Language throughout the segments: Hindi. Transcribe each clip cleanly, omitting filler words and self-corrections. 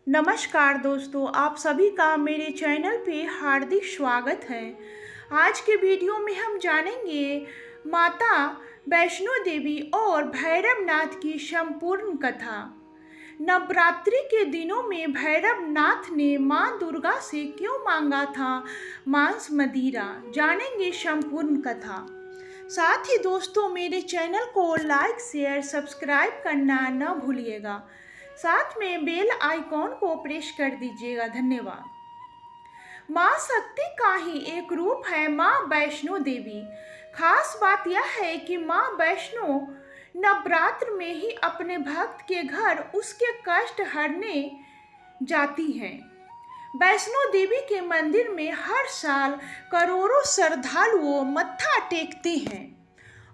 नमस्कार दोस्तों, आप सभी का मेरे चैनल पे हार्दिक स्वागत है। आज के वीडियो में हम जानेंगे माता वैष्णो देवी और भैरवनाथ की संपूर्ण कथा। नवरात्रि के दिनों में भैरवनाथ ने मां दुर्गा से क्यों मांगा था मांस मदिरा, जानेंगे संपूर्ण कथा। साथ ही दोस्तों मेरे चैनल को लाइक शेयर सब्सक्राइब करना न भूलिएगा। साथ में बेल आइकॉन को प्रेस कर दीजिएगा। धन्यवाद। माँ शक्ति का ही एक रूप है माँ वैष्णो देवी। खास बात यह है कि माँ वैष्णो नवरात्र में ही अपने भक्त के घर उसके कष्ट हरने जाती हैं। वैष्णो देवी के मंदिर में हर साल करोड़ों श्रद्धालुओं मत्था टेकते हैं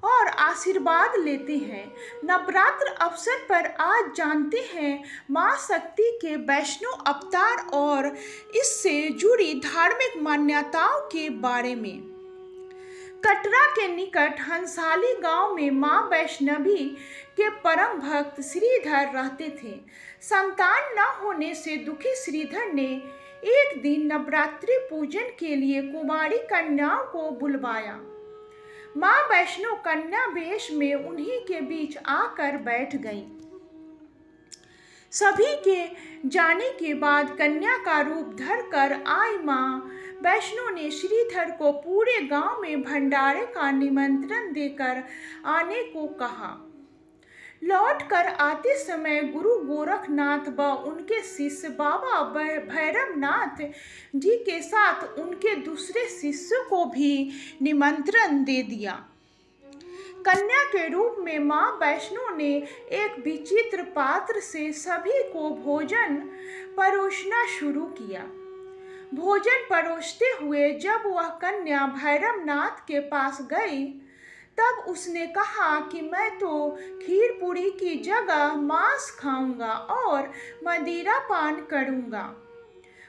और आशीर्वाद लेते हैं। नवरात्र अवसर पर आज जानते हैं माँ शक्ति के वैष्णो अवतार और इससे जुड़ी धार्मिक मान्यताओं के बारे में। कटरा के निकट हंसाली गांव में माँ वैष्णवी के परम भक्त श्रीधर रहते थे। संतान न होने से दुखी श्रीधर ने एक दिन नवरात्रि पूजन के लिए कुमारी कन्याओं को बुलवाया। माँ वैष्णो कन्या वेश में उन्हीं के बीच आकर बैठ गई। सभी के जाने के बाद कन्या का रूप धरकर आई माँ वैष्णो ने श्रीधर को पूरे गांव में भंडारे का निमंत्रण देकर आने को कहा। लौट कर आते समय गुरु गोरखनाथ व उनके शिष्य बाबा भैरवनाथ जी के साथ उनके दूसरे शिष्यों को भी निमंत्रण दे दिया। कन्या के रूप में माँ वैष्णो ने एक विचित्र पात्र से सभी को भोजन परोसना शुरू किया। भोजन परोसते हुए जब वह कन्या भैरवनाथ के पास गई तब उसने कहा कि मैं तो खीर पूरी की जगह मांस खाऊंगा और मदिरा पान करूंगा।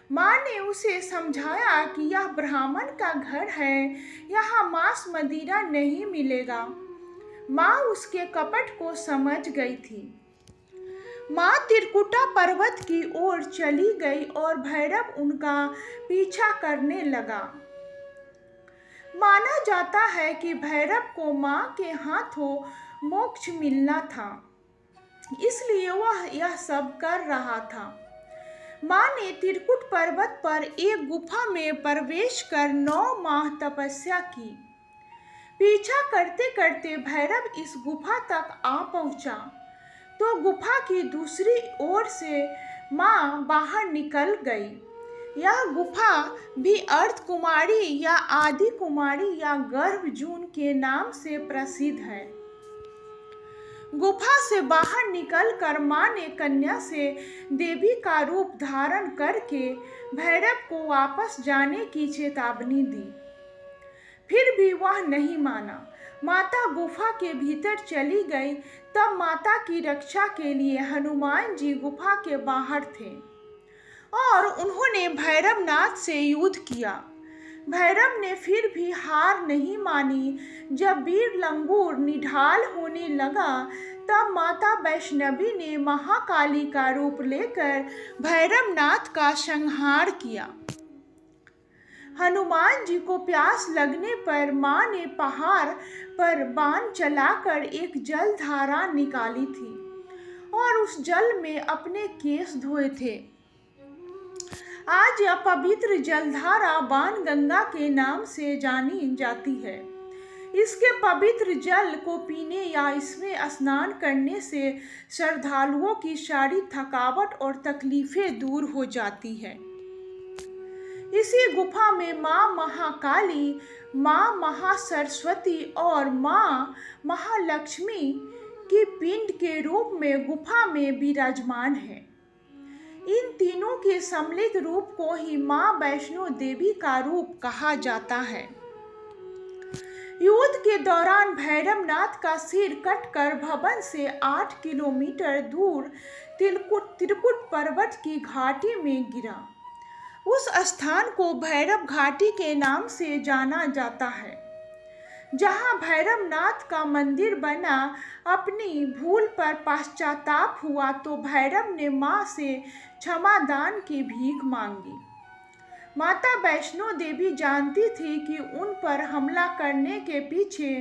माँ ने उसे समझाया कि यह ब्राह्मण का घर है, यहाँ मांस मदिरा नहीं मिलेगा। माँ उसके कपट को समझ गई थी। माँ त्रिकुटा पर्वत की ओर चली गई और भैरव उनका पीछा करने लगा। माना जाता है कि भैरव को माँ के हाथों मोक्ष मिलना था, इसलिए वह यह सब कर रहा था। माँ ने त्रिकुट पर्वत पर एक गुफा में प्रवेश कर 9 माह तपस्या की। पीछा करते करते भैरव इस गुफा तक आ पहुंचा तो गुफा की दूसरी ओर से माँ बाहर निकल गई। यह गुफा भी अर्ध कुमारी या आदि कुमारी या गर्भजून के नाम से प्रसिद्ध है। गुफा से बाहर निकलकर माँ ने कन्या से देवी का रूप धारण करके भैरव को वापस जाने की चेतावनी दी। फिर भी वह नहीं माना। माता गुफा के भीतर चली गई। तब माता की रक्षा के लिए हनुमान जी गुफा के बाहर थे और उन्होंने भैरवनाथ से युद्ध किया। भैरव ने फिर भी हार नहीं मानी। जब वीर लंगूर निढाल होने लगा तब माता वैष्णवी ने महाकाली का रूप लेकर भैरवनाथ का संहार किया। हनुमान जी को प्यास लगने पर माँ ने पहाड़ पर बाण चलाकर एक जलधारा निकाली थी और उस जल में अपने केश धोए थे। आज यह पवित्र जलधारा बाणगंगा के नाम से जानी जाती है। इसके पवित्र जल को पीने या इसमें स्नान करने से श्रद्धालुओं की सारी थकावट और तकलीफें दूर हो जाती है। इसी गुफा में माँ महाकाली, माँ महासरस्वती और माँ महालक्ष्मी की पिंड के रूप में गुफा में विराजमान है। इन तीनों के सम्मिलित रूप को ही माँ वैष्णो देवी का रूप कहा जाता है। युद्ध के दौरान भैरवनाथ का सिर कटकर भवन से 8 किलोमीटर दूर त्रिकुट पर्वत की घाटी में गिरा। उस स्थान को भैरव घाटी के नाम से जाना जाता है। जहाँ भैरवनाथ का मंदिर बना। अपनी भूल पर पश्चाताप हुआ तो भैरव ने माँ से क्षमादान की भीख मांगी। माता वैष्णो देवी जानती थी कि उन पर हमला करने के पीछे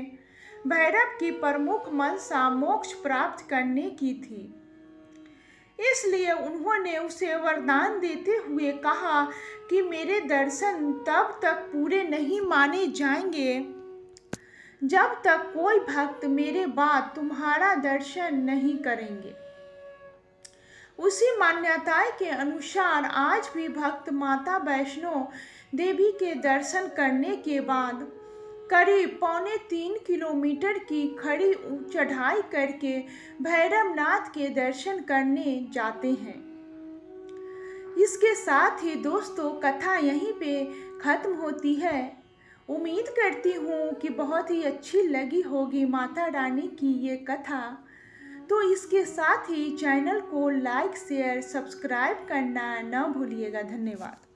भैरव की प्रमुख मंशा मोक्ष प्राप्त करने की थी। इसलिए उन्होंने उसे वरदान देते हुए कहा कि मेरे दर्शन तब तक पूरे नहीं माने जाएंगे जब तक कोई भक्त मेरे बाद तुम्हारा दर्शन नहीं करेंगे। उसी मान्यता के अनुसार आज भी भक्त माता वैष्णो देवी के दर्शन करने के बाद करीब 2.25 किलोमीटर की खड़ी चढ़ाई करके भैरवनाथ के दर्शन करने जाते हैं। इसके साथ ही दोस्तों कथा यहीं पे ख़त्म होती है। उम्मीद करती हूँ कि बहुत ही अच्छी लगी होगी माता रानी की ये कथा। तो इसके साथ ही चैनल को लाइक शेयर सब्सक्राइब करना न भूलिएगा। धन्यवाद।